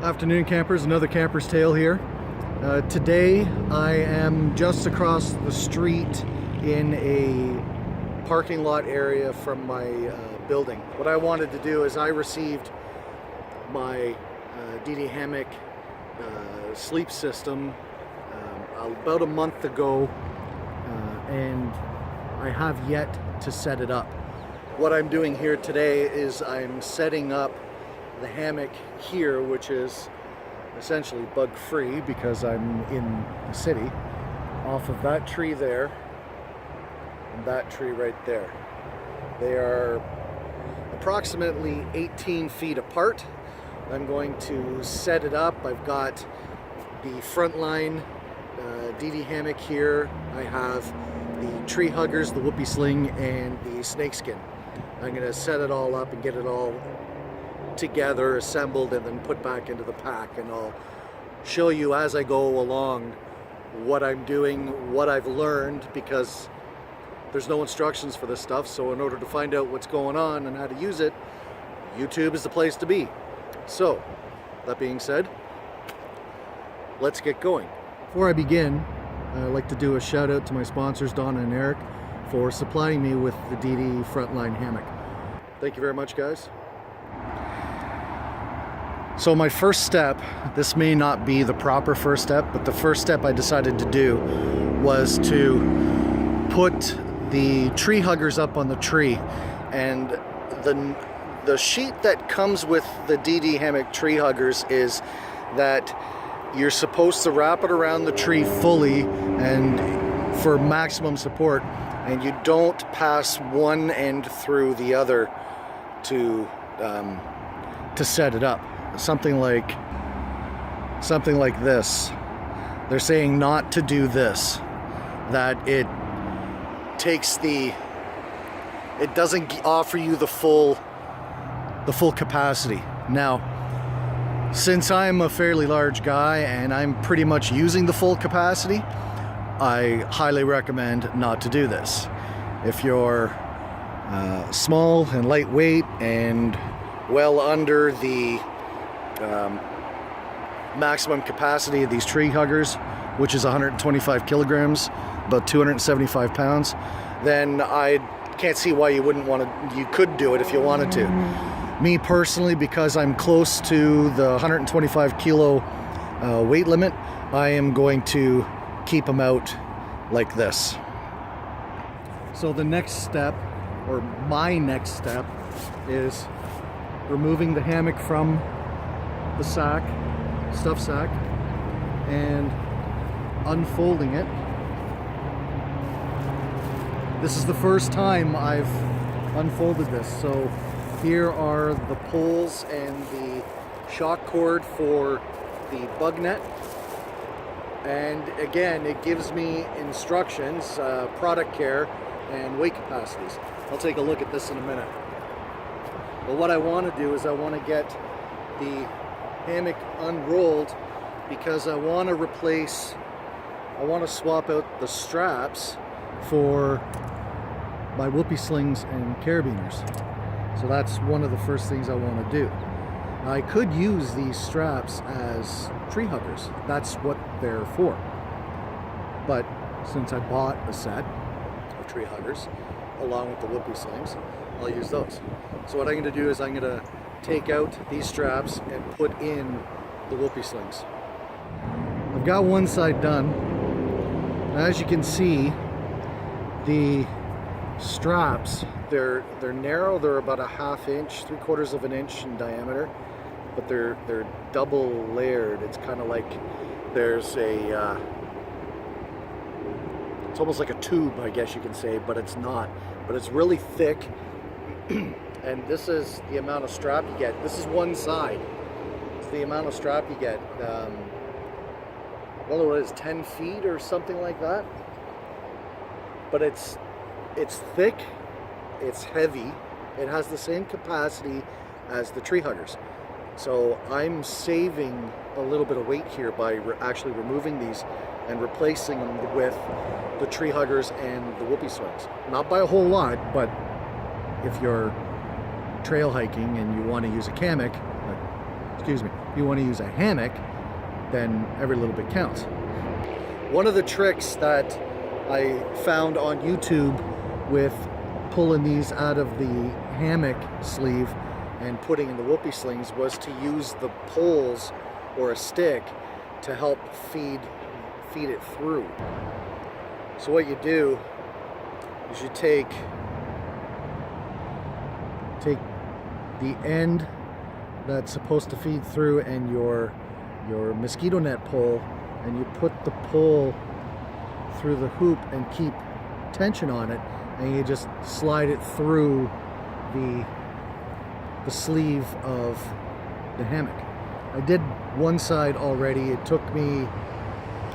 Afternoon campers, another camper's tale here. Today I am just across the street in a parking lot area from my building. What I wanted to do is I received my DD Hammock sleep system about a month ago, and I have yet to set it up. What I'm doing here today is I'm setting up the hammock here, which is essentially bug-free because I'm in the city, off of that tree there and that tree right there. They are approximately 18 feet apart. I'm going to set it up. I've got the Frontline DD Hammock here. I have the tree huggers, the Whoopie sling, and the snakeskin. I'm going to set it all up and get it all together, assembled, and then put back into the pack, and I'll show you as I go along what I'm doing, what I've learned, because there's no instructions for this stuff. So in order to find out what's going on and how to use it, YouTube is the place to be. So that being said, let's get going. Before I begin, I'd like to do a shout out to my sponsors, Donna and Eric, for supplying me with the DD Frontline Hammock. Thank you very much, guys. So my first step, this may not be the proper first step, but the first step I decided to do was to put the tree huggers up on the tree. And the sheet that comes with the DD Hammock tree huggers is that you're supposed to wrap it around the tree fully and for maximum support, and you don't pass one end through the other to set it up. Something like this. They're saying not to do this, that it doesn't offer you the full capacity. Now, since I'm a fairly large guy and I'm pretty much using the full capacity, I highly recommend not to do this. If you're small and lightweight and well under the maximum capacity of these tree huggers, which is 125 kilograms, about 275 pounds, then I can't see why you wouldn't want to. You could do it if you wanted to. Me personally, because I'm close to the 125 kilo weight limit, I am going to keep them out like this. So the next step, or my next step, is removing the hammock from the sack, stuff sack, and unfolding it. This is the first time I've unfolded this. So here are the poles and the shock cord for the bug net. And again, it gives me instructions, product care, and weight capacities. I'll take a look at this in a minute. But what I want to do is I want to get the hammock unrolled, because I want to swap out the straps for my Whoopie slings and carabiners. So that's one of the first things I want to do. I could use these straps as tree huggers. That's what they're for. But since I bought a set of tree huggers along with the Whoopie slings, I'll use those. So what I'm going to do is I'm going to take out these straps and put in the Whoopie slings. I've got one side done. As you can see, the straps, they're narrow. They're about a half inch, 3/4 of an inch in diameter, but they're double layered. It's kind of like there's a it's almost like a tube, I guess you can say, but it's not. But it's really thick. And this is the amount of strap you get. This is one side. It's the amount of strap you get. I don't know what it is, 10 feet or something like that. But it's thick, it's heavy, it has the same capacity as the tree huggers. So I'm saving a little bit of weight here by actually removing these and replacing them with the tree huggers and the Whoopie slings. Not by a whole lot, but if you're trail hiking and you want to use a hammock, excuse me, if you want to use a hammock, then every little bit counts. One of the tricks that I found on YouTube with pulling these out of the hammock sleeve and putting in the whoopie slings was to use the poles or a stick to help feed it through. So what you do is you take the end that's supposed to feed through and your mosquito net pole, and you put the pole through the hoop and keep tension on it, and you just slide it through the sleeve of the hammock. I did one side already. It took me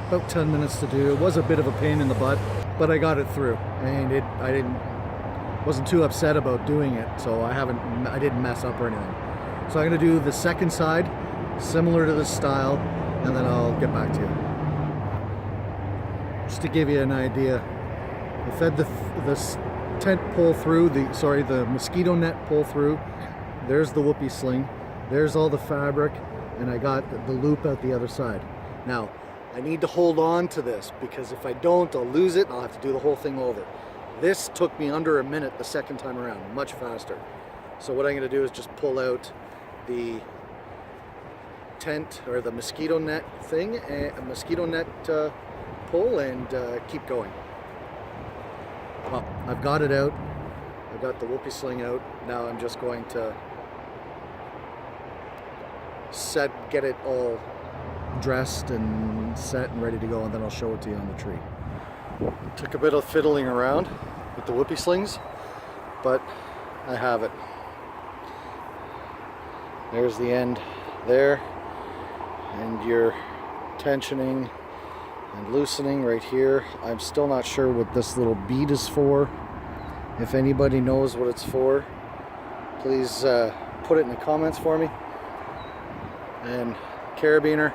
about 10 minutes to do. It was a bit of a pain in the butt, but I got it through, and I wasn't too upset about doing it, so I didn't mess up or anything. So I'm going to do the second side, similar to this style, and then I'll get back to you. Just to give you an idea, I fed the tent pull through, the mosquito net pull through. There's the whoopie sling. There's all the fabric, and I got the loop out the other side. Now, I need to hold on to this, because if I don't, I'll lose it and I'll have to do the whole thing over. This took me under a minute the second time around, much faster. So what I'm going to do is just pull out the tent or the mosquito net thing, a mosquito net pull, and keep going. Well, I've got it out. I've got the whoopie sling out. Now I'm just going to get it all dressed and set and ready to go, and then I'll show it to you on the tree. Took a bit of fiddling around with the whoopie slings, but I have it. There's the end there, and you're tensioning and loosening right here. I'm still not sure what this little bead is for. If anybody knows what it's for, please put it in the comments for me. And carabiner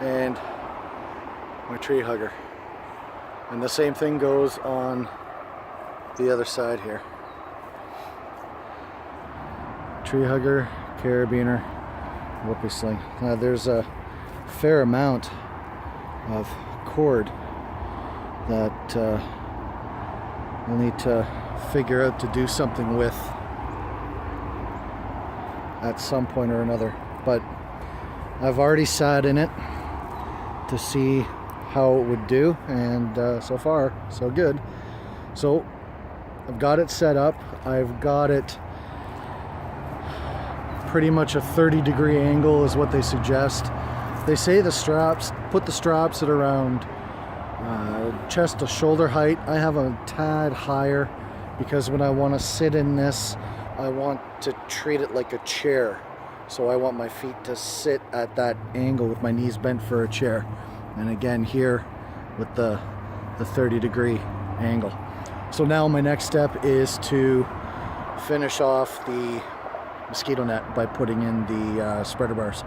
and my tree hugger. And the same thing goes on the other side here. Tree hugger, carabiner, whoopie sling. Now there's a fair amount of cord that we'll need to figure out to do something with at some point or another. But I've already sat in it to see how it would do, and so far so good. So I've got it set up. I've got it pretty much a 30-degree angle is what they suggest. They say the straps, put the straps at around chest to shoulder height. I have a tad higher because when I want to sit in this, I want to treat it like a chair. So I want my feet to sit at that angle with my knees bent for a chair. And again here with the 30-degree angle. So now my next step is to finish off the mosquito net by putting in the spreader bars.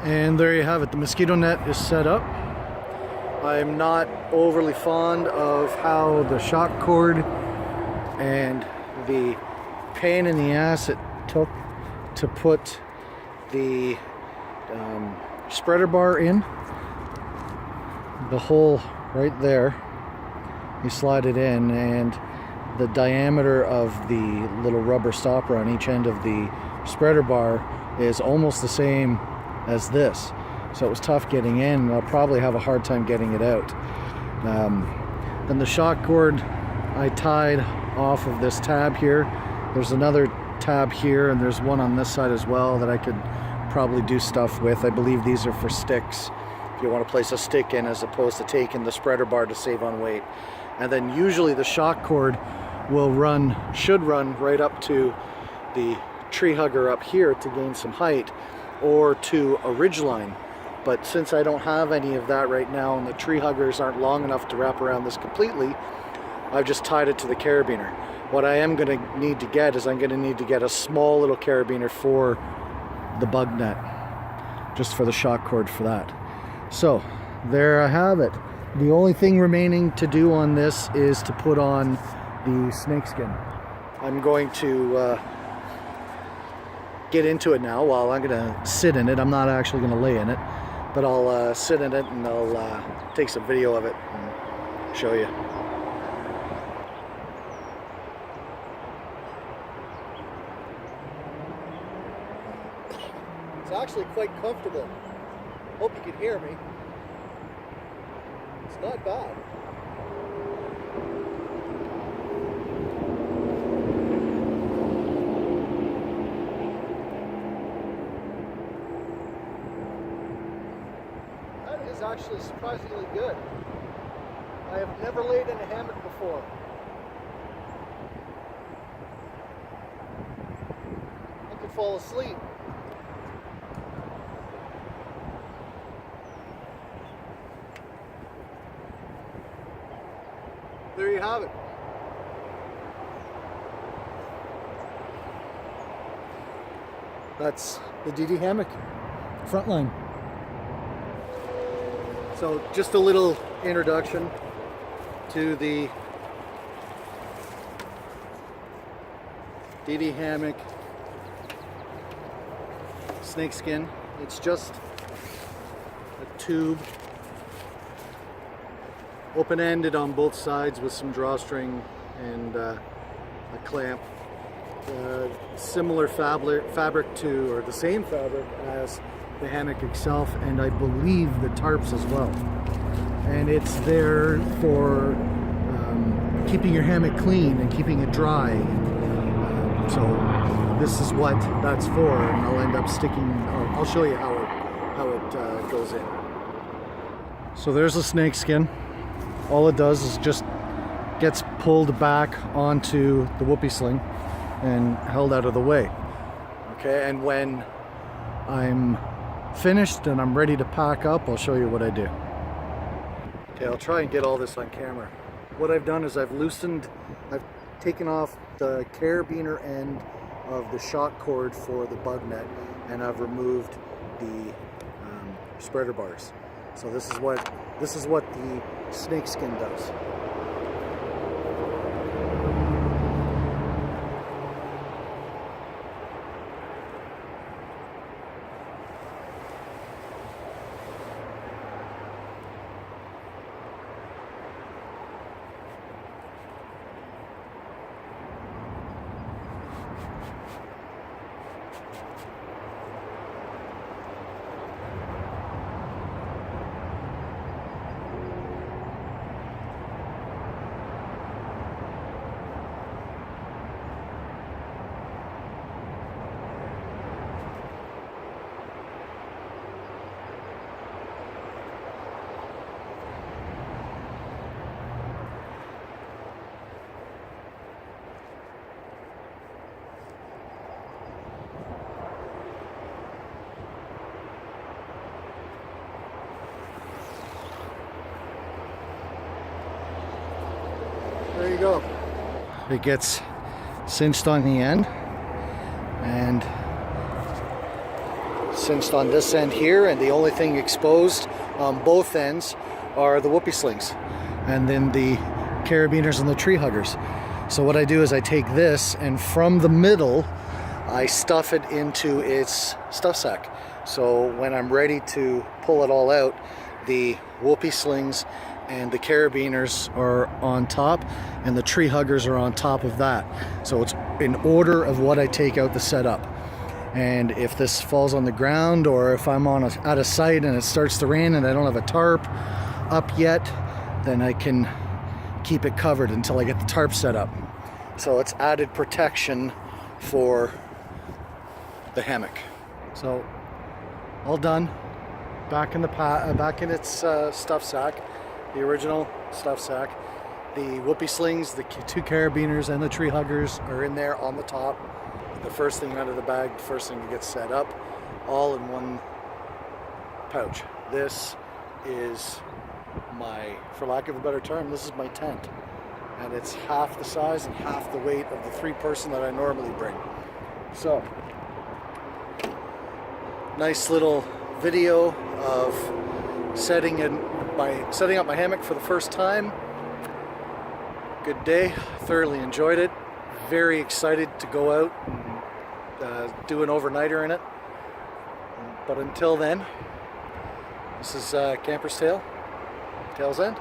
And there you have it. The mosquito net is set up. I'm not overly fond of how the shock cord and the pain in the ass it took to put the spreader bar in. The hole right there, you slide it in, and the diameter of the little rubber stopper on each end of the spreader bar is almost the same as this. So it was tough getting in, and I'll probably have a hard time getting it out. Then the shock cord I tied off of this tab here. There's another tab here, and there's one on this side as well that I could probably do stuff with. I believe these are for sticks, if you want to place a stick in as opposed to taking the spreader bar to save on weight. And then usually the shock cord should run right up to the tree hugger up here to gain some height, or to a ridge line. But since I don't have any of that right now, and the tree huggers aren't long enough to wrap around this completely, I've just tied it to the carabiner. What I am going to need to get is I'm going to need to get a small little carabiner for the bug net, just for the shock cord for that. So there I have it. The only thing remaining to do on this is to put on the snakeskin. I'm going to get into it now. Well, I'm gonna sit in it. I'm not actually gonna lay in it, but I'll sit in it and I'll take some video of it and show you. It's actually quite comfortable. Hope you can hear me. It's not bad. That is actually surprisingly good. I have never laid in a hammock before. I could fall asleep. There you have it. That's the DD Hammock Frontline. So just a little introduction to the DD Hammock Snakeskin. It's just a tube, open-ended on both sides with some drawstring and a clamp. Similar fabric to, or the same fabric as the hammock itself, and I believe the tarps as well. And it's there for keeping your hammock clean and keeping it dry. So this is what that's for, and I'll end up sticking, I'll show you how it goes in. So there's the snakeskin. All it does is just gets pulled back onto the whoopie sling and held out of the way. Okay, and when I'm finished and I'm ready to pack up, I'll show you what I do. Okay, I'll try and get all this on camera. What I've done is I've taken off the carabiner end of the shock cord for the bug net, and I've removed the spreader bars. So this is what the snakeskin does. There you go. It gets cinched on the end and cinched on this end here, and the only thing exposed on both ends are the whoopie slings and then the carabiners and the tree huggers. So what I do is I take this, and from the middle I stuff it into its stuff sack. So when I'm ready to pull it all out, the whoopie slings and the carabiners are on top, and the tree huggers are on top of that. So it's in order of what I take out the setup. And if this falls on the ground, or if I'm out of sight and it starts to rain and I don't have a tarp up yet, then I can keep it covered until I get the tarp set up. So it's added protection for the hammock. So all done. Back in its stuff sack. The original stuff sack. The whoopie slings, the two carabiners, and the tree huggers are in there on the top. The first thing out of the bag, the first thing to get set up, all in one pouch. This is my, for lack of a better term, this is my tent. And it's half the size and half the weight of the 3-person that I normally bring. So, nice little video of setting up my hammock for the first time. Good day, thoroughly enjoyed it. Very excited to go out and do an overnighter in it. But until then, this is Camper's Tale, Tail's End.